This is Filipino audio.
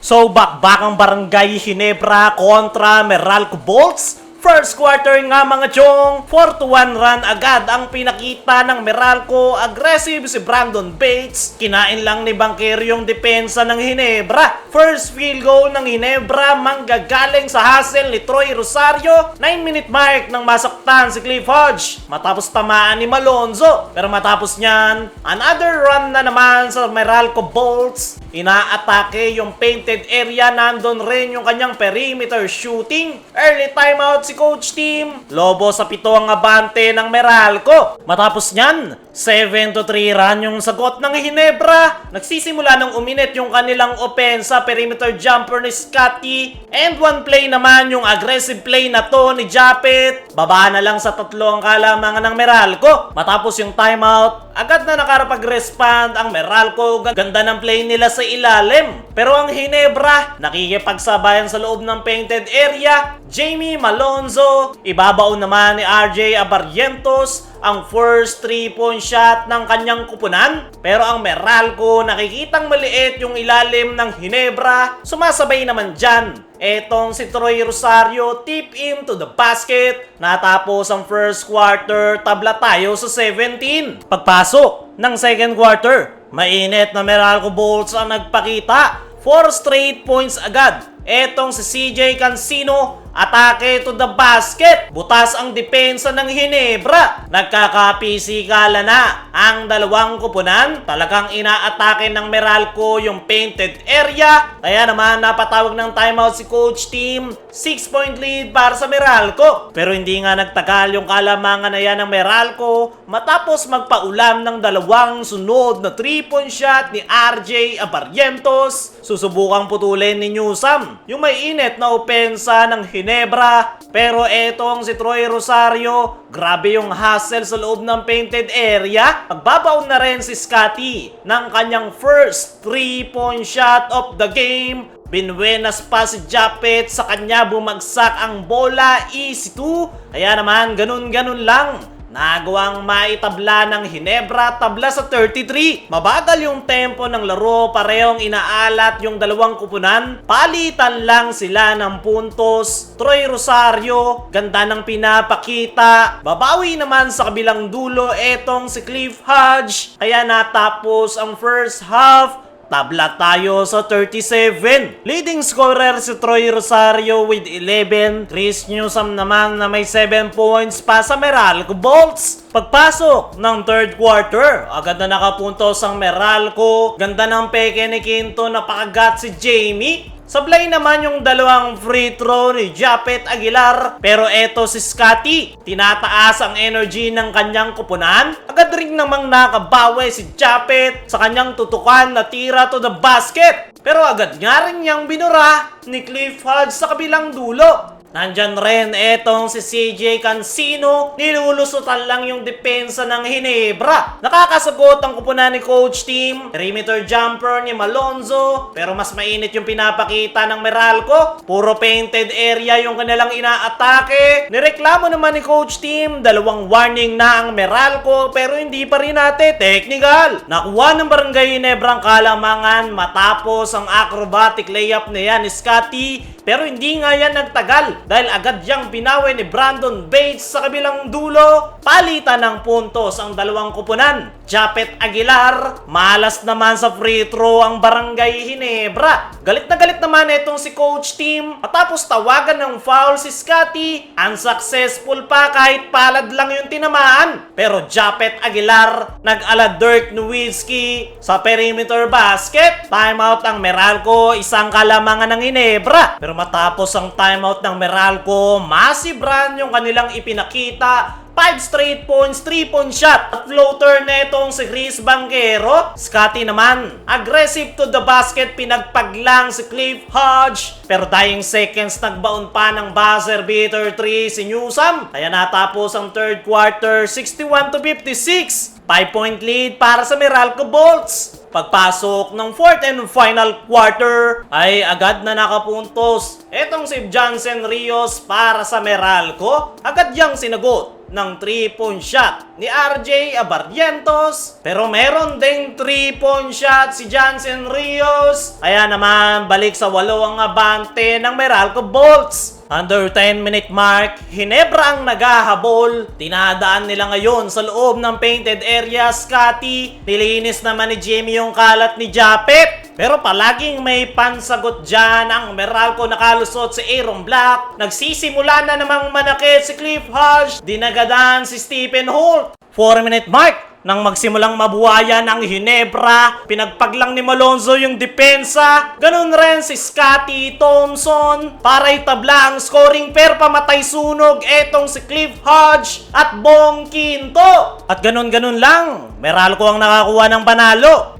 So, bakbakang Barangay Ginebra kontra Meralco Bolts. First quarter nga mga chong, 4-1 run agad ang pinakita ng Meralco. Aggressive si Brandon Bates. Kinain lang ni Banquero yung depensa ng Ginebra. First field goal ng Ginebra manggagaling sa hustle ni Troy Rosario. 9-minute mark nang masaktan si Cliff Hodge matapos tamaan ni Malonzo. Pero matapos niyan, another run na naman sa Meralco Bolts. Inaatake yung painted area, nandun rin yung kanyang perimeter shooting. Early timeout si Coach Team. Lobo sa 7 ang abante ng Meralco. Matapos nyan, 7-3 run yung sagot ng Ginebra. Nagsisimula ng uminit yung kanilang opensa, perimeter jumper ni Scotty. And one play naman yung aggressive play na to ni Japet. Baba na lang sa 3 ang kalamangan ng Meralco. Matapos yung timeout, agad na nakarapag-respond ang Meralco. Ganda ng play nila sa ilalim. Pero ang Ginebra, nakikipagsabayan sa loob ng painted area. Jamie Malonzo, ibabaw naman ni RJ Abarrientos ang first 3-point shot ng kanyang kupunan. Pero ang Meralco, nakikitang maliit yung ilalim ng Ginebra. Sumasabay naman dyan etong si Troy Rosario, tip into the basket. Natapos ang first quarter, tabla tayo sa 17. Pagpasok ng second quarter, mainit na Meralco Bolts ang nagpakita. 4 straight points agad. Etong si CJ Cancino, atake to the basket. Butas ang depensa ng Ginebra. Nagkakapisikala na ang dalawang kupunan. Talagang inaatake ng Meralco yung painted area. Kaya naman napatawag ng timeout si Coach Team. 6-point lead para sa Meralco. Pero hindi nga nagtagal yung kalamangan na yan ng Meralco matapos magpaulam ng dalawang sunod na 3-point shot ni RJ Abarrientos. Susubukang putulin ni Newsam yung may init na opensa ng Ginebra. Pero etong si Troy Rosario, grabe yung hustle sa loob ng painted area. Pagbabaon na rin si Scotty ng kanyang first 3-point shot of the game. Binuenas pa si Japet, sa kanya bumagsak ang bola, easy 2. Kaya naman ganun-ganun lang. Nagawang maitabla ng Ginebra, tabla sa 33. Mabagal yung tempo ng laro, parehong inaalat yung dalawang kupunan. Palitan lang sila ng puntos. Troy Rosario, ganda ng pinapakita. Babawi naman sa kabilang dulo etong si Cliff Hodge. Kaya natapos ang first half. Tabla tayo sa 37. Leading scorer si Troy Rosario with 11. Chris Newsam naman na may 7 points pa sa Meralco Bolts. Pagpasok ng third quarter, agad na nakapuntos ang Meralco. Ganda ng peke ni Quinto, napakagat si Jamie. Sablay naman yung dalawang free throw ni Japet Aguilar. Pero eto si Scotty, tinataas ang energy ng kanyang kupunan. Agad rin namang nakabawi si Japet sa kanyang tutukan na tira to the basket. Pero agad nga rin niyang binura ni Cliff Hodge sa kabilang dulo. Nandyan rin etong si CJ Cancino, nilulusutan lang yung depensa ng Ginebra. Nakakasagot ang kupunan ni Coach Team. Perimeter jumper ni Malonzo, pero mas mainit yung pinapakita ng Meralco. Puro painted area yung kanilang inaatake. Nireklamo naman ni Coach Team, dalawang warning na ang Meralco, pero hindi pa rin natin technical. Nakuha ng Barangay Ginebra ang kalamangan matapos ang acrobatic layup na yan ni Scotty. Pero hindi nga yan nagtagal dahil agad yang binawi ni Brandon Bates sa kabilang dulo. Palitan ng puntos ang dalawang kupunan. Japet Aguilar, malas naman sa free throw ang Barangay Ginebra. Galit na galit naman itong si Coach Team. Matapos tawagan ng foul si Scotty, unsuccessful pa kahit palad lang yung tinamaan. Pero Japet Aguilar, nag-ala Dirk Nowitzki sa perimeter basket. Timeout ang Meralco, isang kalamangan ng Ginebra. Pero matapos ang timeout ng Meralco, massive run yung kanilang ipinakita. 5 straight points, 3-point shot at floater na itong si Chris Banquero. Scotty naman, aggressive to the basket, pinagpaglang si Cliff Hodge. Pero dying seconds, nagbaon pa ng buzzer beater 3 si Newsam. Kaya natapos ang third quarter, 61-56. 5-point lead para sa Meralco Bolts. Pagpasok ng fourth and final quarter ay agad na nakapuntos etong si Jansen Rios para sa Meralco. Agad yang sinagot ng 3-point shot ni RJ Abarrientos. Pero meron ding 3-point shot si Jansen Rios. Kaya naman balik sa 8 ang abante ng Meralco Bolts. Under 10-minute mark, Hinebra ang naghahabol. Tinadaan nila ngayon sa loob ng painted area, Scotty. Nilinis naman ni Jimmy yung kalat ni Japet. Pero palaging may pansagot dyan ang Meralco nakalusot si Aaron Black. Nagsisimula na namang manakit si Cliff Hodge. Dinagadan si Stephen Holt. 4-minute mark. Nang magsimulang mabuhayan ang Hinebra, pinagpaglang ni Malonzo yung depensa. Ganun rin si Scotty Thompson para itabla ang scoring pair pamatay sunog etong si Cliff Hodge at Bong Quinto. At ganun-ganun lang, Meralco ang nakakuha ng panalo.